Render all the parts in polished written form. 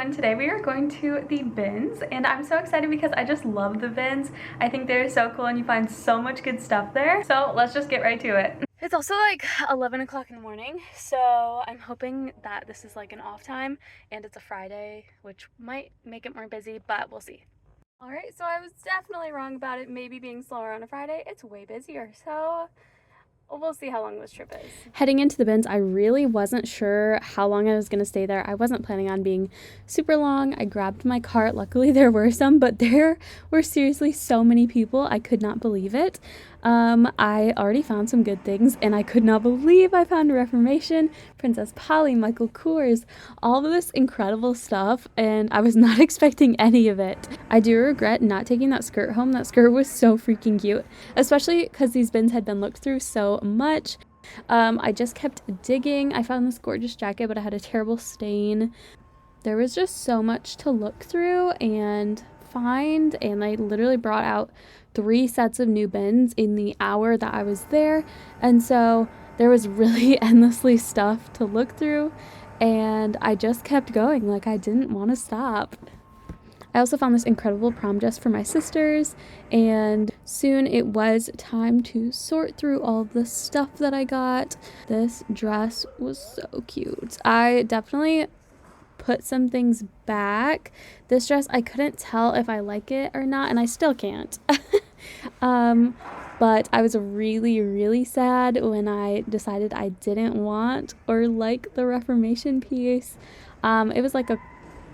everyone. Today we are going to the bins and I'm so excited because I just love the bins. I think they're so cool and you find so much good stuff there. So let's just get right to it. It's also like 11 o'clock in the morning, so I'm hoping that this is like an off time and it's a Friday, which might make it more busy, but we'll see. Alright, so I was definitely wrong about it maybe being slower on a Friday. It's way busier, so we'll see how long this trip is. Heading into the bins, I really wasn't sure how long I was going to stay there. I wasn't planning on being super long. I grabbed my cart. Luckily, there were some, but there were seriously so many people. I could not believe it. I already found some good things, and I could not believe I found Reformation, Princess Polly, Michael Kors, all of this incredible stuff, and I was not expecting any of it. I do regret not taking that skirt home. That skirt was so freaking cute, especially because these bins had been looked through so much. I just kept digging. I found this gorgeous jacket, but it had a terrible stain. There was just so much to look through and find, and I literally brought out 3 sets of new bins in the hour that I was there, and so there was really endlessly stuff to look through, and I just kept going. Like, I didn't want to stop. I also found this incredible prom dress for my sisters, and soon it was time to sort through all of the stuff that I got. This dress was so cute. I definitely put some things back. This dress, I couldn't tell if I like it or not, and I still can't. But I was really sad when I decided I didn't want or like the Reformation piece. It was like a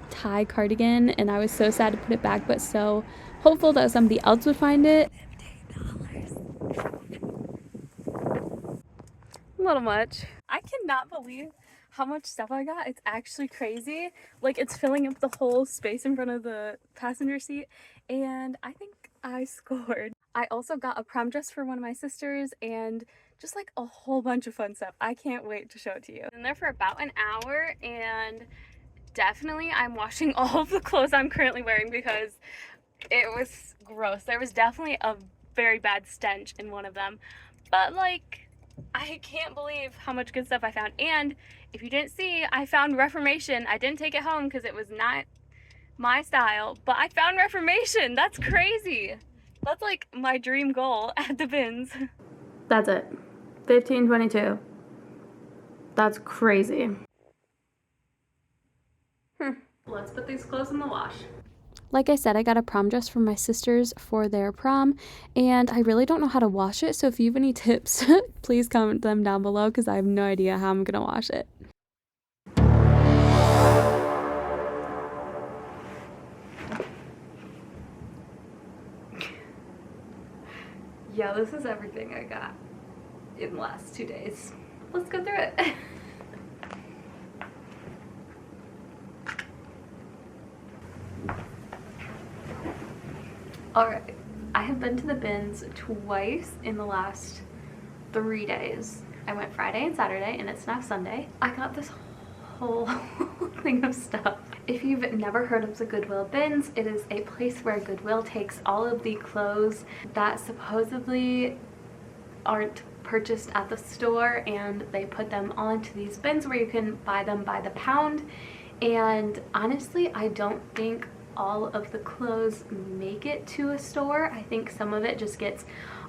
tie cardigan, and I was so sad to put it back, but so hopeful that somebody else would find it. $15. A little much. I cannot believe how much stuff I got. It's actually crazy. Like, it's filling up the whole space in front of the passenger seat, and I think I scored. I also got a prom dress for one of my sisters and just like a whole bunch of fun stuff. I can't wait to show it to you. I'm there for about an hour, and definitely I'm washing all of the clothes I'm currently wearing because it was gross. There was definitely a very bad stench in one of them, but like, I can't believe how much good stuff I found. And if you didn't see, I found Reformation. I didn't take it home because it was not my style, but I found Reformation. That's crazy. That's like my dream goal at the bins. That's it. 15.22. That's crazy. Let's put these clothes in the wash. Like I said, I got a prom dress for my sisters for their prom, and I really don't know how to wash it, so if you have any tips, please comment them down below because I have no idea how I'm gonna wash it. Yeah, this is everything I got in the last 2 days. Let's go through it. Alright, I have been to the bins twice in the last 3 days. I went Friday and Saturday, and it's now Sunday. I got this whole thing of stuff. If you've never heard of the Goodwill bins, it is a place where Goodwill takes all of the clothes that supposedly aren't purchased at the store, and they put them all into these bins where you can buy them by the pound. And honestly, I don't think all of the clothes make it to a store. I think some of it just gets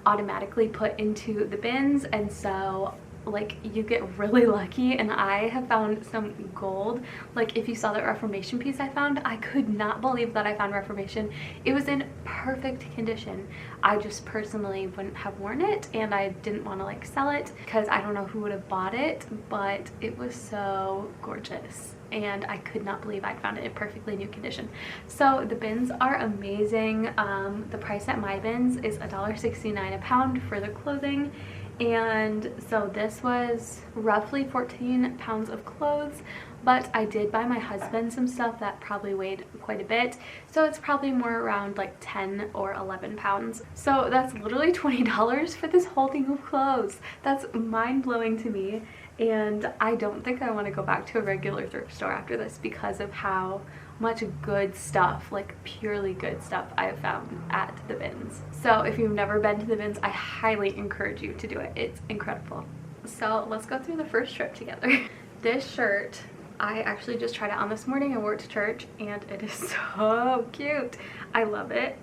automatically put into the bins, and so like you get really lucky. And I have found some gold. Like, if you saw that Reformation piece I found, I could not believe that I found Reformation. It was in perfect condition. I just personally wouldn't have worn it, and I didn't want to like sell it because I don't know who would have bought it, but it was so gorgeous and I could not believe I'd found it in perfectly new condition. So the bins are amazing. The price at my bins is $1.69 a pound for the clothing, and so this was roughly 14 pounds of clothes, but I did buy my husband some stuff that probably weighed quite a bit, so it's probably more around like 10 or 11 pounds. So that's literally $20 for this whole thing of clothes. That's mind-blowing to me, and I don't think I want to go back to a regular thrift store after this because of how much good stuff, like purely good stuff, I have found at the bins. So if you've never been to the bins, I highly encourage you to do it. It's incredible. So let's go through the first trip together. This shirt I actually just tried it on this morning. I wore it to church and it is so cute. I love it.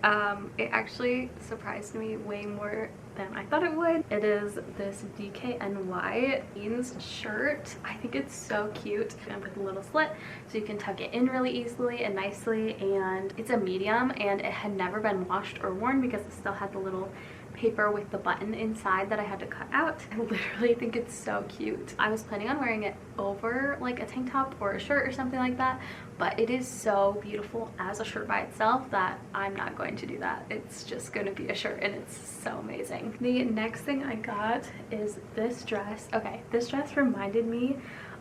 It actually surprised me way more than I thought it would. It is this DKNY jeans shirt. I think it's so cute, and with a little slit so you can tuck it in really easily and nicely, and it's a medium, and it had never been washed or worn because it still had the little paper with the button inside that I had to cut out. I literally think it's so cute. I was planning on wearing it over like a tank top or a shirt or something like that, but it is so beautiful as a shirt by itself that I'm not going to do that. It's just going to be a shirt, and it's so amazing. The next thing I got is this dress. Okay, this dress reminded me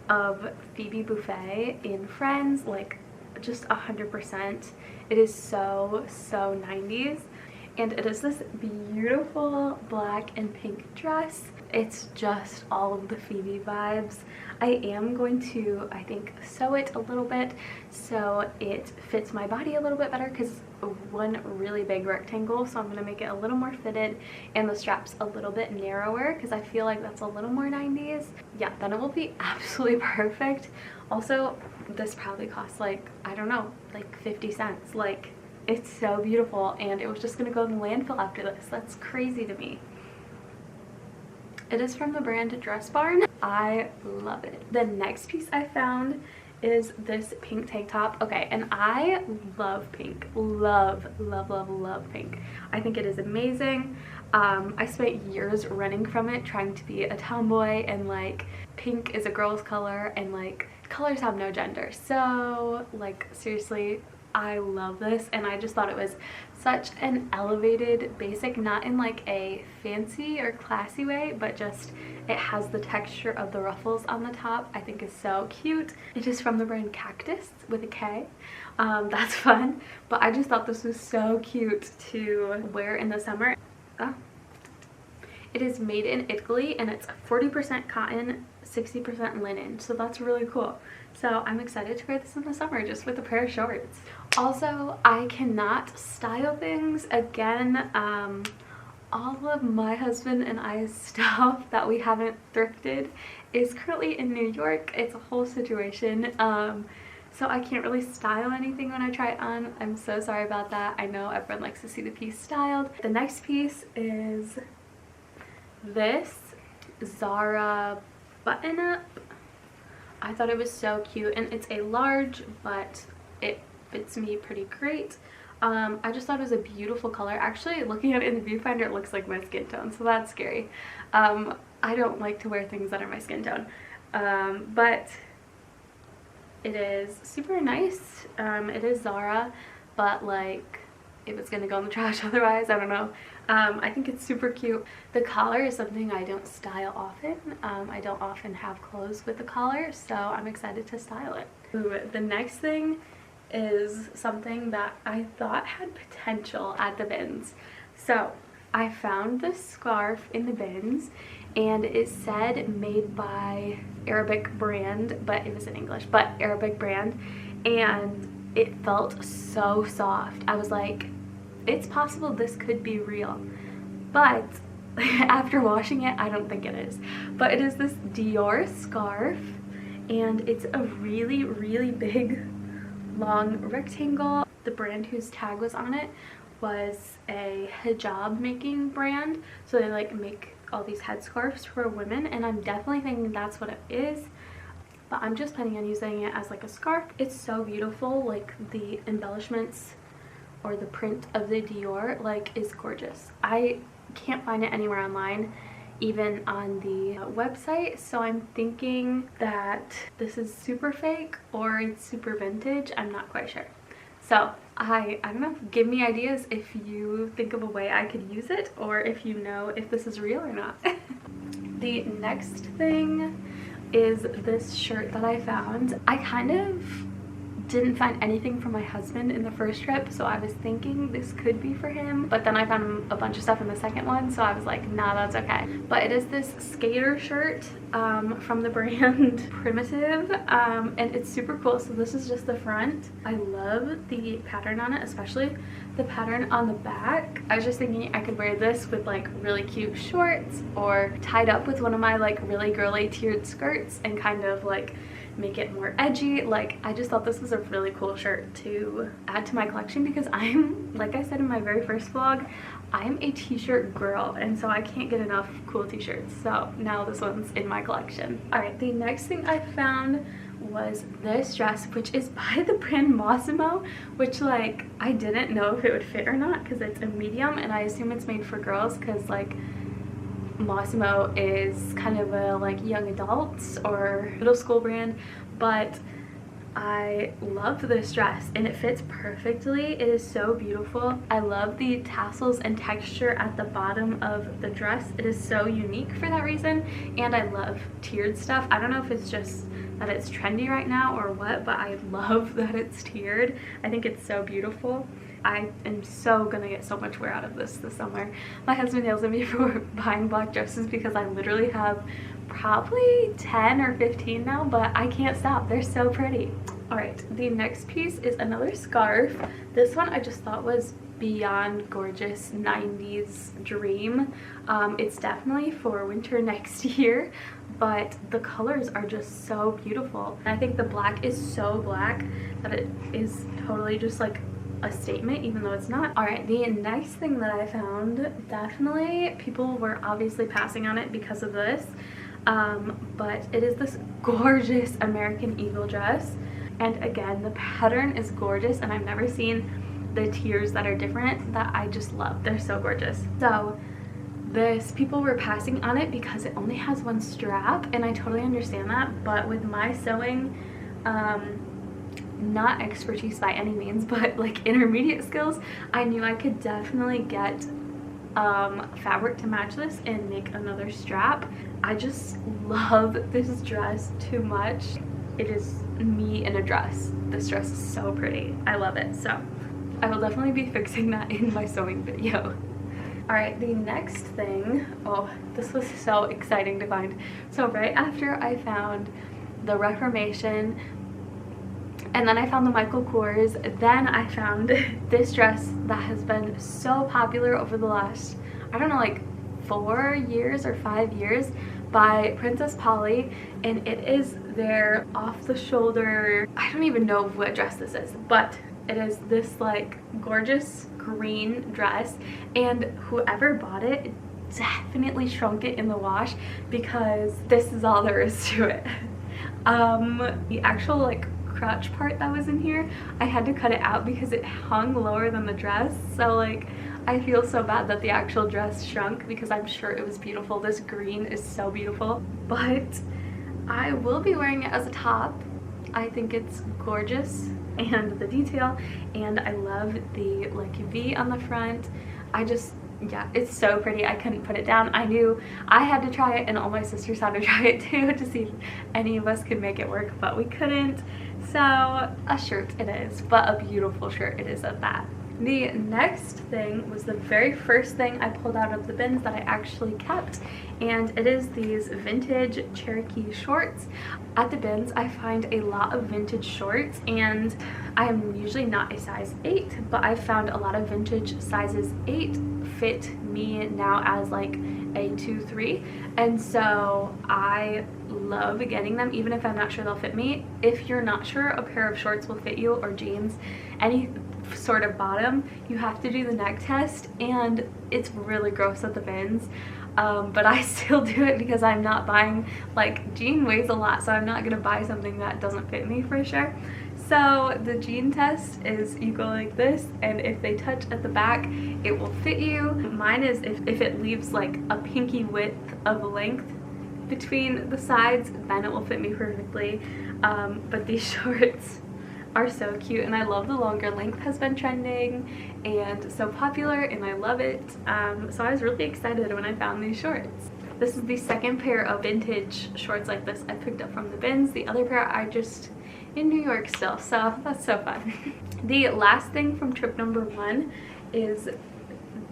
of Phoebe Buffay in Friends, like just 100%. It is so 90s. And it is this beautiful black and pink dress. It's just all of the Phoebe vibes. I am going to, I think, sew it a little bit so it fits my body a little bit better, because one really big rectangle, so I'm going to make it a little more fitted and the straps a little bit narrower because I feel like that's a little more 90s. Yeah, then it will be absolutely perfect. Also, this probably costs like, I don't know, like 50 cents. Like, it's so beautiful, and it was just gonna go in the landfill after this. That's crazy to me. It is from the brand Dress Barn. I love it. The next piece I found is this pink tank top. Okay, and I love pink. Love pink. I think it is amazing. I spent years running from it, trying to be a tomboy, and like pink is a girl's color, and like colors have no gender. So like seriously, I love this, and I just thought it was such an elevated basic, not in like a fancy or classy way, but just it has the texture of the ruffles on the top. I think is so cute. It is from the brand Cactus with a K. That's fun, but I just thought this was so cute to wear in the summer. It is made in Italy, and it's 40% cotton, 60% linen, so that's really cool. So I'm excited to wear this in the summer just with a pair of shorts. Also, I cannot style things again. All of my husband and I's stuff that we haven't thrifted is currently in New York. It's a whole situation. So I can't really style anything when I try it on. I'm so sorry about that. I know everyone likes to see the piece styled. The next piece is this Zara button-up. I thought it was so cute, and it's a large, but it fits me pretty great. I just thought it was a beautiful color. Actually, looking at it in the viewfinder, it looks like my skin tone, so that's scary. I don't like to wear things that are my skin tone, but it is super nice. It is Zara, but like if it's gonna go in the trash otherwise, I don't know. I think it's super cute. The collar is something I don't style often. I don't often have clothes with a collar, so I'm excited to style it. Ooh, the next thing is something that I thought had potential at the bins. So I found this scarf in the bins, and it said made by Arabic brand, but it was in English, but Arabic brand, and it felt so soft. I was like, it's possible this could be real, but after washing it, I don't think it is. But it is this Dior scarf, and it's a really big long rectangle. The brand whose tag was on it was a hijab making brand, so they like make all these headscarves for women, and I'm definitely thinking that's what it is, but I'm just planning on using it as like a scarf. It's so beautiful. Like the embellishments or the print of the Dior like is gorgeous. I can't find it anywhere online, even on the website, so I'm thinking that this is super fake or it's super vintage. I'm not quite sure. So I don't know, give me ideas if you think of a way I could use it, or if you know if this is real or not. The next thing is this shirt that I found. I kind of didn't find anything for my husband in the first trip, so I was thinking this could be for him, but then I found a bunch of stuff in the second one, so I was like, nah, that's okay. But it is this skater shirt from the brand Primitive, and it's super cool. So this is just the front. I love the pattern on it, especially the pattern on the back. I was just thinking I could wear this with like really cute shorts, or tied up with one of my like really girly tiered skirts and kind of like make it more edgy. Like, I just thought this was a really cool shirt to add to my collection because I'm, like I said in my very first vlog, I'm a t-shirt girl, and so I can't get enough cool t-shirts. So now this one's in my collection. All right, the next thing I found was this dress, which is by the brand Mossimo, which, like, I didn't know if it would fit or not because it's a medium, and I assume it's made for girls because, like, Mossimo is kind of a, like, young adults or middle school brand. But I love this dress and it fits perfectly. It is so beautiful. I love the tassels and texture at the bottom of the dress. It is so unique for that reason, and I love tiered stuff. I don't know if it's just that it's trendy right now or what, but I love that it's tiered. I think it's so beautiful. I am so gonna get so much wear out of this summer. My husband yells at me for buying black dresses because I literally have probably 10 or 15 now, but I can't stop. They're so pretty. All right, the next piece is another scarf. This one I just thought was beyond gorgeous, 90s dream. It's definitely for winter next year, but the colors are just so beautiful. And I think the black is so black that it is totally just like a statement, even though it's not. All right, the next thing that I found, definitely people were obviously passing on it because of this, but it is this gorgeous American Eagle dress. And again, the pattern is gorgeous, and I've never seen the tiers that are different that I just love. They're so gorgeous. So this, people were passing on it because it only has one strap, and I totally understand that, but with my sewing, not expertise by any means, but like intermediate skills, I knew I could definitely get fabric to match this and make another strap. I just love this dress too much. It is me in a dress. This dress is so pretty. I love it. So I will definitely be fixing that in my sewing video. All right, the next thing, oh, this was so exciting to find. So right after I found the Reformation, and then I found the Michael Kors, then I found this dress that has been so popular over the last, I don't know, like 4 years or 5 years, by Princess Polly, and it is their off-the-shoulder, I don't even know what dress this is, but it is this like gorgeous green dress, and whoever bought it definitely shrunk it in the wash because this is all there is to it. The actual like crotch part that was in here, I had to cut it out because it hung lower than the dress, so like I feel so bad that the actual dress shrunk because I'm sure it was beautiful. This green is so beautiful, but I will be wearing it as a top. I think it's gorgeous, and the detail, and I love the like V on the front. I just, yeah, it's so pretty. I couldn't put it down. I knew I had to try it, and all my sisters had to try it too to see if any of us could make it work, but we couldn't. So a shirt it is, but a beautiful shirt it is at that. The next thing was the very first thing I pulled out of the bins that I actually kept, and it is these vintage Cherokee shorts. At the bins, I find a lot of vintage shorts, and I am usually not a size 8, but I've found a lot of vintage sizes 8 fit me now as like a 2-3, and so I love getting them even if I'm not sure they'll fit me. If you're not sure a pair of shorts will fit you, or jeans, any sort of bottom, you have to do the neck test, and it's really gross at the bins, but I still do it because I'm not buying, like, jean weighs a lot, so I'm not gonna buy something that doesn't fit me for sure. So the jean test is you go like this, and if they touch at the back, it will fit you. Mine is if it leaves like a pinky width of length between the sides, then it will fit me perfectly. But these shorts are so cute, and I love the longer length has been trending and so popular, and I love it. So I was really excited when I found these shorts. This is the second pair of vintage shorts like this I picked up from the bins. The other pair I just in New York still, so that's so fun. The last thing from trip number 1 is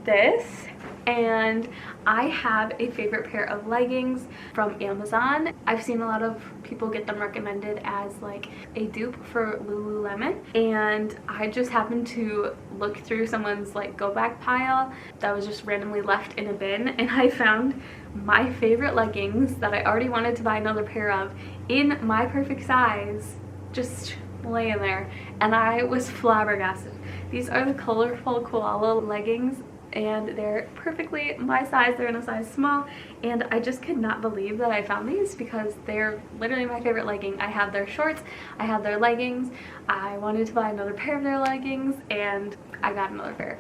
this, and I have a favorite pair of leggings from Amazon. I've seen a lot of people get them recommended as like a dupe for Lululemon, and I just happened to look through someone's like go back pile that was just randomly left in a bin, and I found my favorite leggings that I already wanted to buy another pair of in my perfect size just laying there, and I was flabbergasted. These are the colorful koala leggings, and they're perfectly my size. They're in a size small, and I just could not believe that I found these because they're literally my favorite legging. I have their shorts, I have their leggings, I wanted to buy another pair of their leggings, and I got another pair.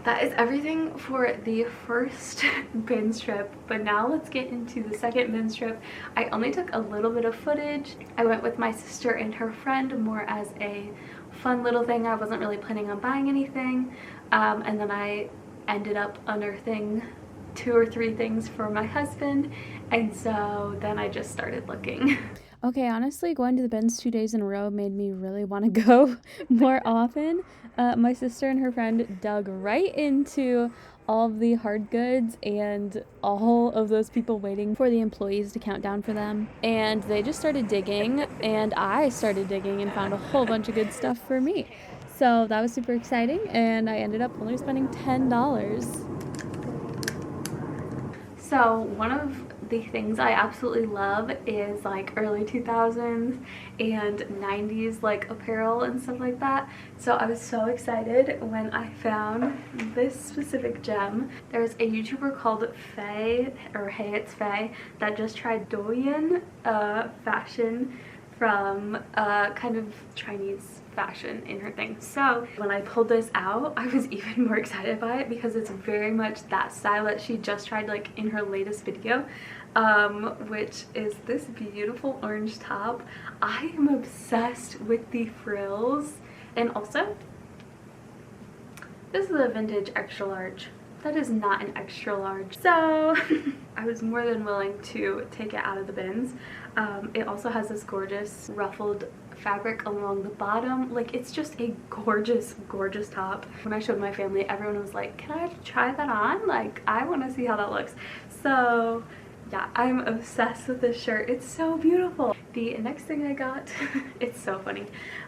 That is everything for the first bins trip, but now let's get into the second bins trip. I only took a little bit of footage. I went with my sister and her friend more as a fun little thing. I wasn't really planning on buying anything, and then I ended up unearthing 2 or 3 things for my husband, and so then I just started looking. Okay, honestly, going to the bins 2 days in a row made me really want to go more often. My sister and her friend dug right into all of the hard goods and all of those people waiting for the employees to count down for them. And they just started digging, and I started digging and found a whole bunch of good stuff for me. So that was super exciting, and I ended up only spending $10. So one of the things I absolutely love is like early 2000s and 90s like apparel and stuff like that. So I was so excited when I found this specific gem. There's a YouTuber called Faye, or Hey It's Faye, that just tried Douyin fashion from kind of Chinese fashion in her thing. So when I pulled this out, I was even more excited by it because it's very much that style that she just tried like in her latest video, which is this beautiful orange top. I am obsessed with the frills, and also this is a vintage extra large. That is not an extra large. So I was more than willing to take it out of the bins. It also has this gorgeous ruffled fabric along the bottom. Like, it's just a gorgeous, gorgeous top. When I showed my family, everyone was like, can I try that on? Like, I want to see how that looks. So yeah, I'm obsessed with this shirt. It's so beautiful. The next thing I got, it's so funny.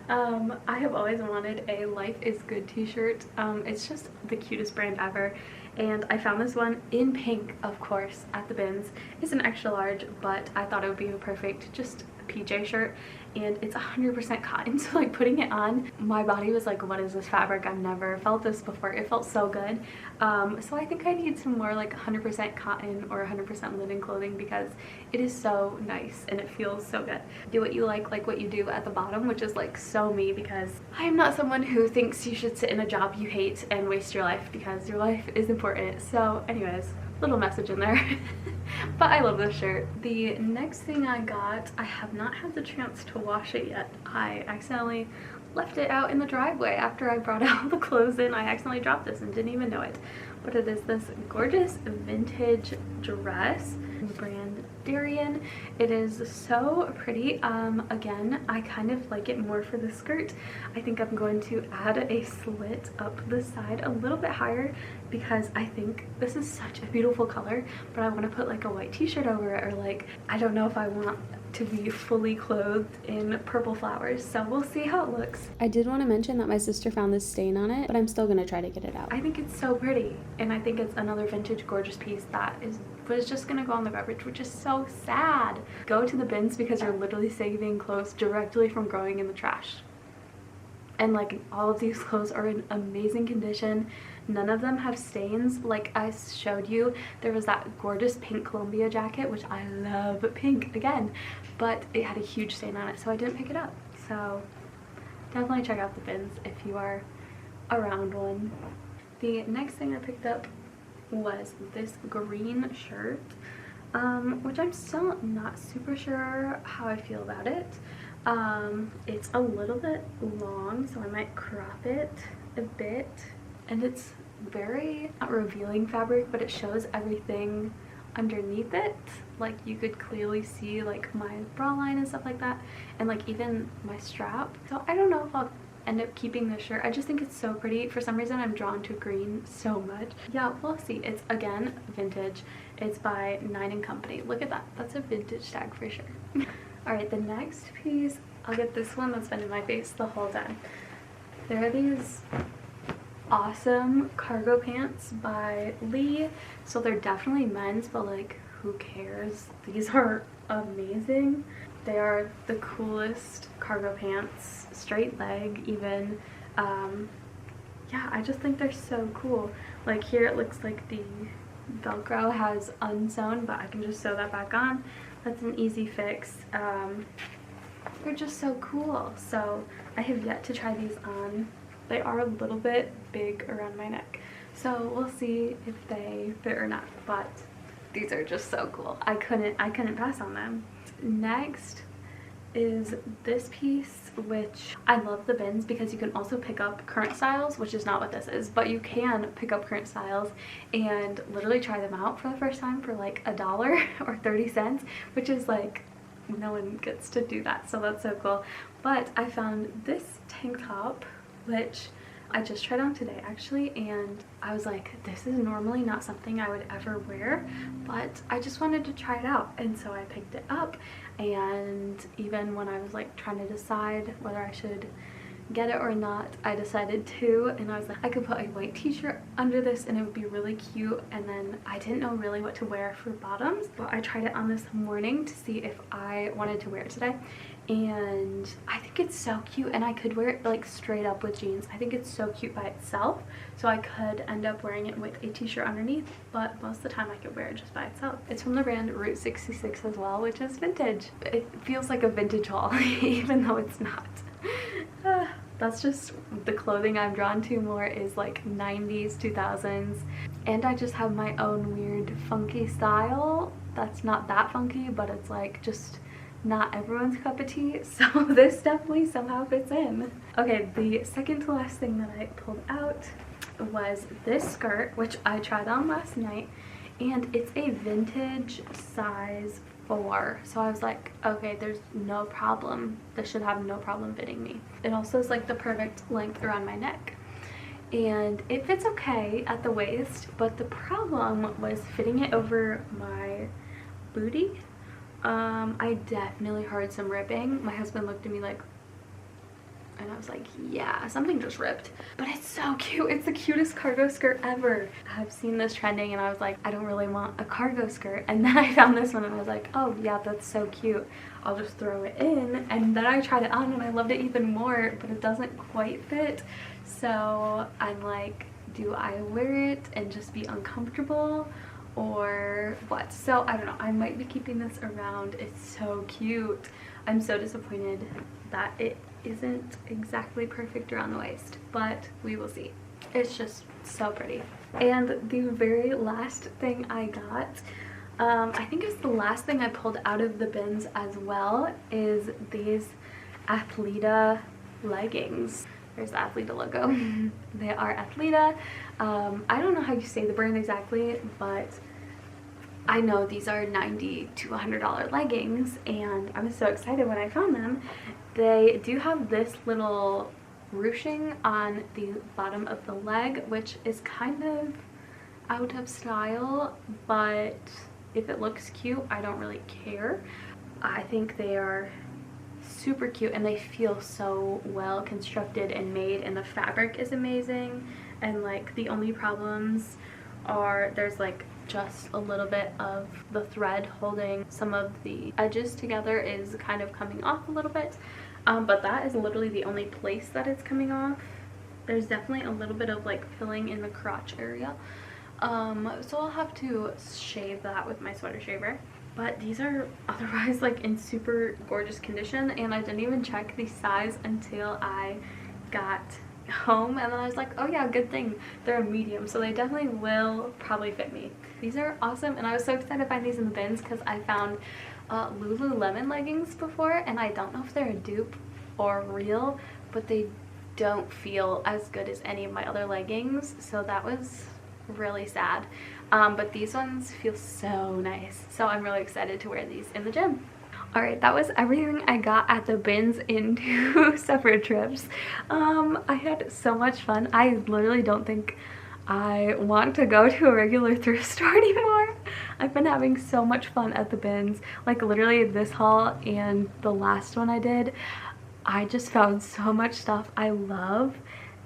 I have always wanted a Life is Good t-shirt. It's just the cutest brand ever. And I found this one in pink, of course, at the bins. It's an extra large, but I thought it would be a perfect just PJ shirt, and it's 100% cotton. So like putting it on, my body was like, what is this fabric? I've never felt this before. It felt so good. So I think I need some more like 100% cotton or 100% linen clothing because it is so nice and it feels so good. Do what you like what you do at the bottom, which is like so me, because I am not someone who thinks you should sit in a job you hate and waste your life, because your life is important. So anyways, little message in there. But I love this shirt. The next thing I got, I have not had the chance to wash it yet. I accidentally left it out in the driveway after I brought all the clothes in. I accidentally dropped this and didn't even know it. But it is this gorgeous vintage dress, brand Darien. It is so pretty. Again, I kind of like it more for the skirt. I think I'm going to add a slit up the side a little bit higher because I think this is such a beautiful color, but I want to put like a white t-shirt over it, or like, I don't know if I want to be fully clothed in purple flowers. So we'll see how it looks. I did want to mention that my sister found this stain on it, but I'm still going to try to get it out. I think it's so pretty, and I think it's another vintage gorgeous piece that was just gonna go on the garbage, which is so sad. Go to the bins because you're literally saving clothes directly from going in the trash. And like, all of these clothes are in amazing condition. None of them have stains. Like I showed you, there was that gorgeous pink Columbia jacket, which I love pink again, but it had a huge stain on it, so I didn't pick it up. So definitely check out the bins if you are around one. The next thing I picked up was this green shirt, which I'm still not super sure how I feel about it. It's a little bit long, so I might crop it a bit, and it's very not revealing fabric, but it shows everything underneath it. Like, you could clearly see like my bra line and stuff like that, and like even my strap. So I don't know if I'll end up keeping this shirt. I just think it's so pretty. For some reason I'm drawn to green so much. Yeah, we'll see. It's again vintage. It's by 9 & Company. Look at that. That's a vintage tag for sure. All right, the next piece, I'll get this one that's been in my face the whole time. There are these awesome cargo pants by Lee. So they're definitely men's, but like who cares? These are amazing. They are the coolest cargo pants, straight leg even. Yeah, I just think they're so cool. Like here it looks like the Velcro has unsewn, but I can just sew that back on. That's an easy fix. They're just so cool. So I have yet to try these on. They are a little bit big around my neck, so we'll see if they fit or not, but these are just so cool. I couldn't pass on them. Next is this piece, which I love the bins because you can also pick up current styles, which is not what this is, but you can pick up current styles and literally try them out for the first time for like $1 or 30 cents, which is like, no one gets to do that, so that's so cool. But I found this tank top, which I just tried on today actually, and I was like, this is normally not something I would ever wear, but I just wanted to try it out, and so I picked it up. And even when I was like trying to decide whether I should get it or not, I decided to, and I was like, I could put a white t-shirt under this and it would be really cute. And then I didn't know really what to wear for bottoms, but I tried it on this morning to see if I wanted to wear it today, and I think it's so cute, and I could wear it like straight up with jeans. I think it's so cute by itself, so I could end up wearing it with a t-shirt underneath, but most of the time I could wear it just by itself. It's from the brand Route 66 as well, which is vintage. It feels like a vintage haul even though it's not. That's just the clothing I'm drawn to more, is like 90s, 2000s, and I just have my own weird funky style that's not that funky, but it's like just not everyone's cup of tea, so this definitely somehow fits in. Okay, the second to last thing that I pulled out was this skirt, which I tried on last night, and it's a vintage size 4, so I was like, okay, there's no problem, this should have no problem fitting me. It also is like the perfect length around my neck, and it fits okay at the waist, but the problem was fitting it over my booty. I definitely heard some ripping. My husband looked at me like, and I was like, yeah, something just ripped. But it's so cute. It's the cutest cargo skirt ever. I've seen this trending and I was like, I don't really want a cargo skirt. And then I found this one and I was like, oh yeah, that's so cute. I'll just throw it in. And then I tried it on and I loved it even more, but it doesn't quite fit. So I'm like, do I wear it and just be uncomfortable or what? So I don't know. I might be keeping this around. It's so cute. I'm so disappointed that it isn't exactly perfect around the waist, but we will see. It's just so pretty. And the very last thing I got, I think it's the last thing I pulled out of the bins as well, is these Athleta leggings. There's the Athleta logo. They are Athleta. I don't know how you say the brand exactly, but I know these are $90 to $100 leggings, and I was so excited when I found them. They do have this little ruching on the bottom of the leg, which is kind of out of style, but if it looks cute, I don't really care. I think they are super cute and they feel so well constructed and made, and the fabric is amazing. And like the only problems are there's like just a little bit of the thread holding some of the edges together is kind of coming off a little bit, but that is literally the only place that it's coming off. There's definitely a little bit of like filling in the crotch area, so I'll have to shave that with my sweater shaver. But these are otherwise like in super gorgeous condition, and I didn't even check the size until I got home, and then I was like, oh yeah, good thing they're a medium, so they definitely will probably fit me. These are awesome, and I was so excited to find these in the bins because I found Lululemon leggings before, and I don't know if they're a dupe or real, but they don't feel as good as any of my other leggings, so that was really sad. But these ones feel so nice, so I'm really excited to wear these in the gym. Alright, that was everything I got at the bins in 2 separate trips. I had so much fun. I literally don't think I want to go to a regular thrift store anymore. I've been having so much fun at the bins. Like literally this haul and the last one I did, I just found so much stuff I love,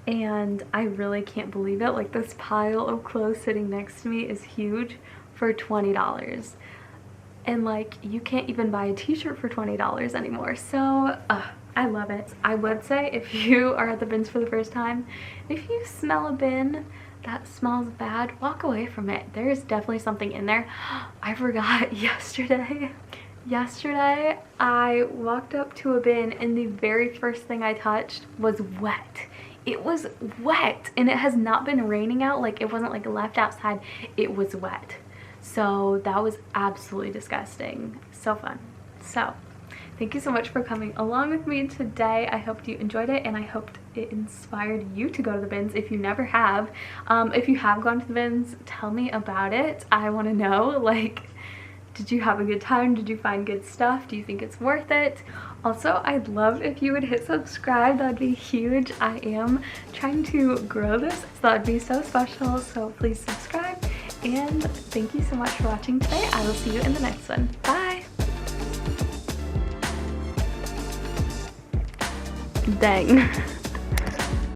and I really can't believe it. Like this pile of clothes sitting next to me is huge for $20. and like you can't even buy a t-shirt for $20 anymore. So I love it. I would say if you are at the bins for the first time, if you smell a bin that smells bad, walk away from it. There is definitely something in there. I forgot yesterday I walked up to a bin and the very first thing I touched was wet. It was wet, and it has not been raining out. Like, it wasn't like left outside, it was wet. So that was absolutely disgusting. So fun. So thank you so much for coming along with me today. I hope you enjoyed it, and I hoped it inspired you to go to the bins if you never have. If you have gone to the bins, tell me about it. I want to know, like, did you have a good time? Did you find good stuff? Do you think it's worth it? Also, I'd love if you would hit subscribe. That'd be huge. I am trying to grow this, so that'd be so special. So please subscribe. And thank you so much for watching today. I will see you in the next one. Bye. Dang.